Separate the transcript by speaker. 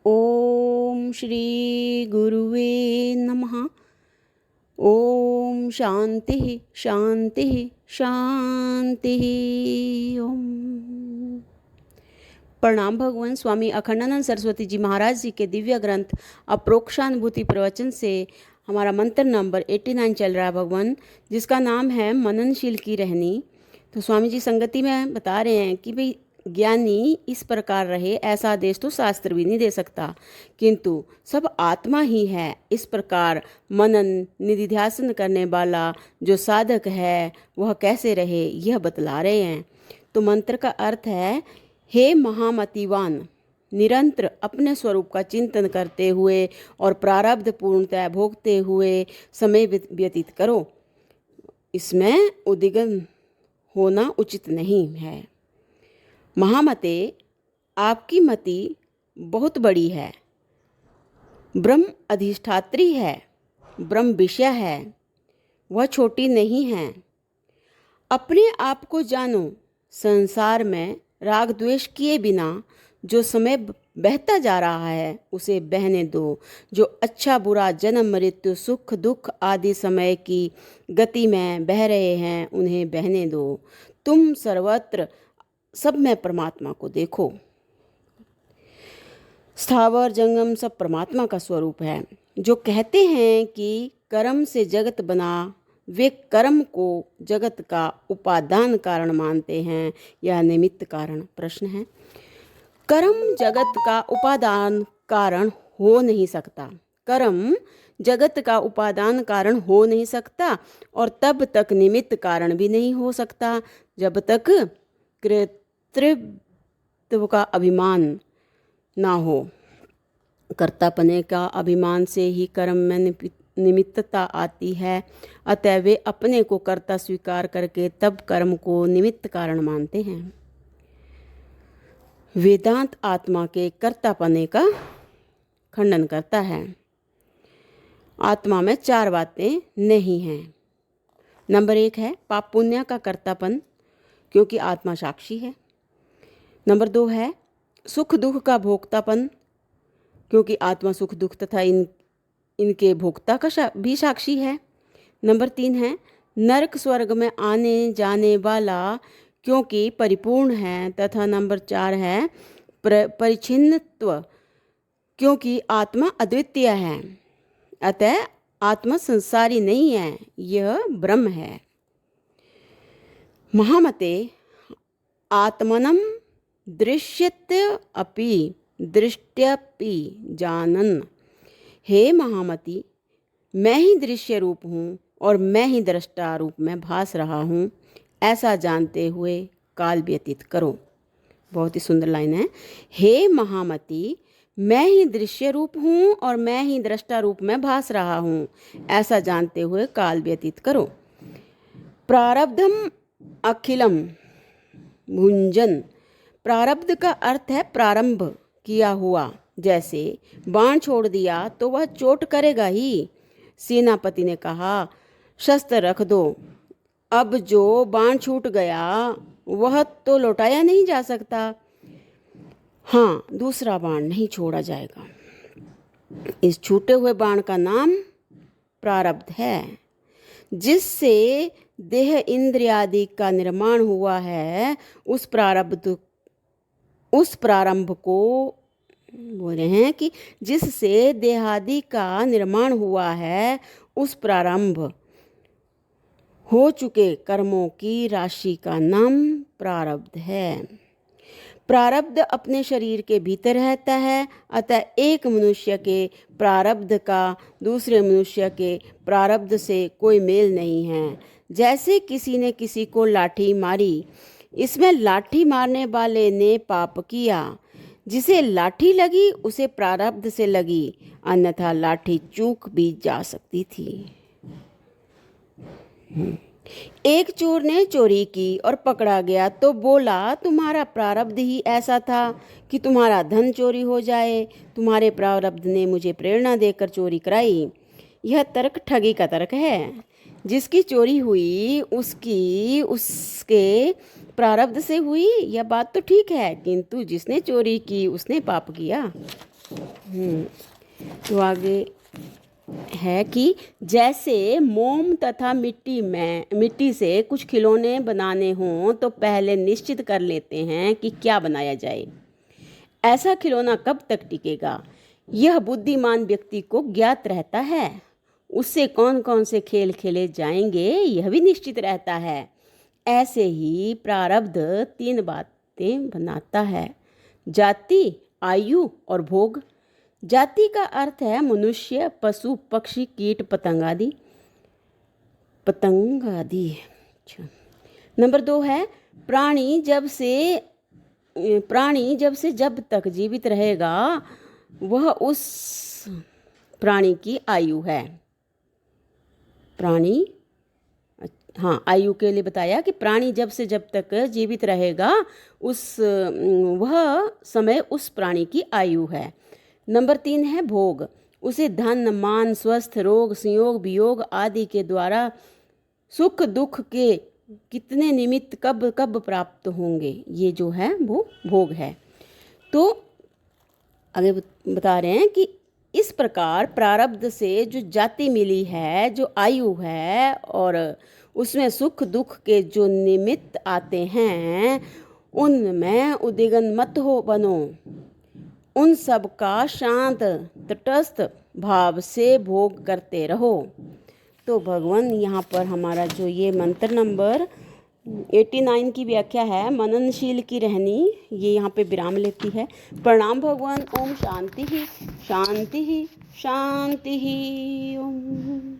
Speaker 1: ओम श्री गुरुवे नमः। ओम शांति शांति शांति। ओम। प्रणाम भगवान स्वामी अखंडानंद सरस्वती जी महाराज जी के दिव्य ग्रंथ अप्रोक्षानुभूति प्रवचन से हमारा मंत्र नंबर 89 चल रहा है भगवान, जिसका नाम है मननशील की रहनी। तो स्वामी जी संगति में बता रहे हैं कि भाई ज्ञानी इस प्रकार रहे, ऐसा आदेश तो शास्त्र भी नहीं दे सकता, किंतु सब आत्मा ही है। इस प्रकार मनन निधिध्यासन करने वाला जो साधक है वह कैसे रहे, यह बतला रहे हैं। तो मंत्र का अर्थ है, हे महामतिवान, निरंतर अपने स्वरूप का चिंतन करते हुए और प्रारब्ध पूर्णतः भोगते हुए समय व्यतीत करो। इसमें उद्विग्न होना उचित नहीं है। महामते, आपकी मति बहुत बड़ी है, ब्रह्म अधिष्ठात्री है, ब्रह्म विषय है, वह छोटी नहीं है। अपने आप को जानो, संसार में राग द्वेष किए बिना जो समय बहता जा रहा है उसे बहने दो। जो अच्छा बुरा जन्म मृत्यु सुख दुख आदि समय की गति में बह रहे हैं उन्हें बहने दो। तुम सर्वत्र सब में परमात्मा को देखो। स्थावर जंगम सब परमात्मा का स्वरूप है। जो कहते हैं कि कर्म से जगत बना, वे कर्म को जगत का उपादान कारण मानते हैं या निमित्त कारण। प्रश्न है, कर्म जगत का उपादान कारण हो नहीं सकता। कर्म जगत का उपादान कारण हो नहीं सकता और तब तक निमित्त कारण भी नहीं हो सकता जब तक कर्तृत्व का अभिमान ना हो। कर्तापने का अभिमान से ही कर्म में निमित्तता आती है। अतः वे अपने को कर्ता स्वीकार करके तब कर्म को निमित्त कारण मानते हैं। वेदांत आत्मा के कर्तापने का खंडन करता है। आत्मा में 4 बातें नहीं हैं। नंबर 1 है पाप पुण्य का कर्तापन, क्योंकि आत्मा साक्षी है। नंबर 2 है सुख दुख का भोक्तापन, क्योंकि आत्मा सुख दुख तथा इनके भोक्ता का भी साक्षी है। नंबर 3 है नरक स्वर्ग में आने जाने वाला, क्योंकि परिपूर्ण है। तथा नंबर 4 है परिच्छिन्नत्व, क्योंकि आत्मा अद्वितीय है। अतः आत्मा संसारी नहीं है, यह ब्रह्म है। महामते, आत्मनं दृश्यते अपि दृष्ट्यपि जानन्। हे महामति, मैं ही दृश्य रूप हूँ और मैं ही दृष्टा रूप में भास रहा हूँ, ऐसा जानते हुए काल व्यतीत करो। बहुत ही सुंदर लाइन है। हे महामति, मैं ही दृश्य रूप हूँ और मैं ही दृष्टा रूप में भास रहा हूँ, ऐसा जानते हुए काल व्यतीत करो। प्रारब्धम अखिलम भुंजन। प्रारब्ध का अर्थ है प्रारंभ किया हुआ। जैसे बाण छोड़ दिया तो वह चोट करेगा ही। सेनापति ने कहा, शस्त्र रख दो। अब जो बाण छूट गया वह तो लौटाया नहीं जा सकता। हाँ, दूसरा बाण नहीं छोड़ा जाएगा। इस छूटे हुए बाण का नाम प्रारब्ध है, जिससे देह इंद्रियादि का निर्माण हुआ है। उस प्रारंभ को बोल रहे हैं कि जिससे देहादि का निर्माण हुआ है, उस प्रारंभ हो चुके कर्मों की राशि का नाम प्रारब्ध है। प्रारब्ध अपने शरीर के भीतर रहता है। अतः एक मनुष्य के प्रारब्ध का दूसरे मनुष्य के प्रारब्ध से कोई मेल नहीं है। जैसे किसी ने किसी को लाठी मारी, इसमें लाठी मारने वाले ने पाप किया। जिसे लाठी लगी उसे प्रारब्ध से लगी, अन्यथा लाठी चूक भी जा सकती थी। एक चोर ने चोरी की और पकड़ा गया तो बोला, तुम्हारा प्रारब्ध ही ऐसा था कि तुम्हारा धन चोरी हो जाए। तुम्हारे प्रारब्ध ने मुझे प्रेरणा देकर चोरी कराई। यह तर्क ठगी का तर्क है। जिसकी चोरी हुई उसके प्रारब्ध से हुई, यह बात तो ठीक है, किंतु जिसने चोरी की उसने पाप किया। तो आगे है कि जैसे मोम तथा मिट्टी से कुछ खिलौने बनाने हों तो पहले निश्चित कर लेते हैं कि क्या बनाया जाए। ऐसा खिलौना कब तक टिकेगा, यह बुद्धिमान व्यक्ति को ज्ञात रहता है। उससे कौन कौन से खेल खेले जाएंगे यह भी निश्चित रहता है। ऐसे ही प्रारब्ध 3 बातें बनाता है: जाति, आयु और भोग। जाति का अर्थ है मनुष्य, पशु, पक्षी, कीट, पतंग आदि। अच्छा। नंबर 2 है प्राणी जब से जब तक जीवित रहेगा वह उस प्राणी की आयु है। आयु के लिए बताया कि प्राणी जब से जब तक जीवित रहेगा वह समय उस प्राणी की आयु है। नंबर 3 है भोग। उसे धन, मान, स्वस्थ, रोग, संयोग, वियोग आदि के द्वारा सुख दुख के कितने निमित्त कब कब प्राप्त होंगे, ये जो है वो भोग है। तो आगे बता रहे हैं कि इस प्रकार प्रारब्ध से जो जाति मिली है, जो आयु है, और उसमें सुख दुख के जो निमित्त आते हैं उनमें उद्विग्न मत हो बनो। उन सब का शांत तटस्थ भाव से भोग करते रहो। तो भगवान यहाँ पर हमारा जो ये मंत्र नंबर 89 की व्याख्या है, मननशील की रहनी, ये यहाँ पे विराम लेती है। प्रणाम भगवान। ओम शांति ही शांति ही शांति ही ओम।